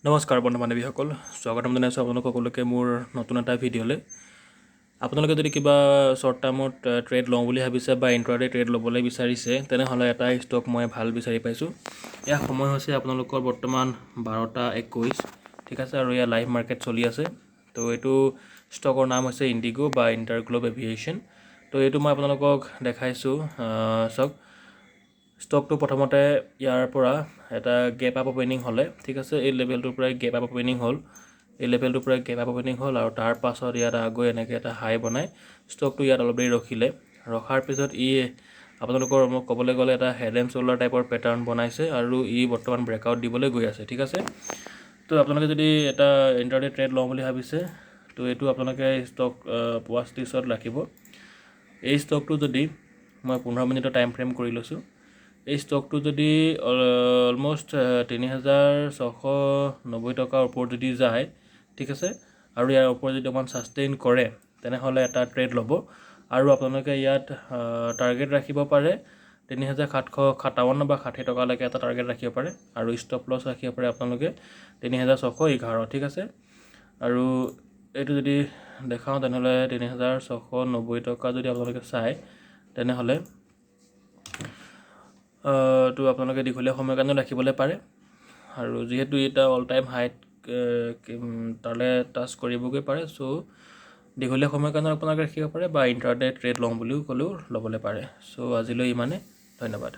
নমস্কাৰ বন্ধু বান্ধৱীসকল, স্বাগতম জনাইছোঁ আপোনালোক সকলোকে মোৰ নতুন এটা ভিডিঅ'লৈ। আপোনালোকে যদি কিবা শ্বৰ্ট টাৰ্মত ট্ৰেড লওঁ বুলি ভাবিছে বা ইণ্ট্ৰাডে ট্ৰেড ল'বলৈ বিচাৰিছে, তেনেহ'লে এটা ষ্টক মই ভাল বিচাৰি পাইছোঁ। ইয়াৰ সময় হৈছে আপোনালোকৰ বৰ্তমান 12:21, ঠিক আছে, আৰু ইয়াৰ লাইভ মাৰ্কেট চলি আছে। তো এইটো ষ্টকৰ নাম হৈছে ইণ্ডিগো বা ইণ্টাৰগ্লোব এভিয়েশ্যন। তো এইটো মই আপোনালোকক দেখাইছোঁ। চাওক, ষ্টকটো প্ৰথমতে ইয়াৰ পৰা এটা গেপ আপ অপেনিং হ'লে, ঠিক আছে, এই লেভেলটোৰ পৰাই গেপ আপ অপেনিং হ'ল, আৰু তাৰ পাছত ইয়াত গৈ এনেকৈ এটা হাই বনাই ষ্টকটো ইয়াত অলপ দেৰি ৰখাৰ পিছত আপোনালোকৰ মোক ক'বলৈ গ'লে এটা হেড এণ্ড শ্ব'ল্ডাৰ টাইপৰ পেটাৰ্ণ বনাইছে আৰু বৰ্তমান ব্ৰেকআউট দিবলৈ গৈ আছে, ঠিক আছে। তো আপোনালোকে যদি এটা ইণ্টাৰডে ট্ৰেড লওঁ বুলি ভাবিছে, তো এইটো আপোনালোকে ষ্টক ৱাচ লিষ্টত ৰাখিব। এই ষ্টকটো যদি মই 15 মিনিটৰ টাইম ফ্ৰেম কৰি লৈছোঁ, এই ষ্টকটো যদি অলম'ষ্ট 3,690 টকাৰ ওপৰত যদি যায়, ঠিক আছে, আৰু ইয়াৰ ওপৰত যদি অকণমান ছাষ্টেইন কৰে, তেনেহ'লে এটা ট্ৰেড ল'ব। আৰু আপোনালোকে ইয়াত টাৰ্গেট ৰাখিব পাৰে 3,757 বা 60 টকালৈকে এটা টাৰ্গেট ৰাখিব পাৰে, আৰু ষ্টপ লছ ৰাখিব পাৰে আপোনালোকে 3,611, ঠিক আছে। আৰু এইটো যদি দেখাওঁ তেনেহ'লে 3,690 টকা যদি আপোনালোকে চায়, তেনেহ'লে তো আপোনালোকে দীঘলীয়া সময়ৰ কাৰণেও ৰাখিবলৈ পাৰে। আৰু যিহেতু এটা অল টাইম হাইট তালৈ টাচ কৰিবগৈ পাৰে, চ' দীঘলীয়া সময়ৰ কাৰণে আপোনালোকে ৰাখিব পাৰে বা ইণ্টাৰডে ট্ৰেড লওঁ বুলিও ক'লেও ল'বলৈ পাৰে। চ' আজিলৈ ইমানে, ধন্যবাদ।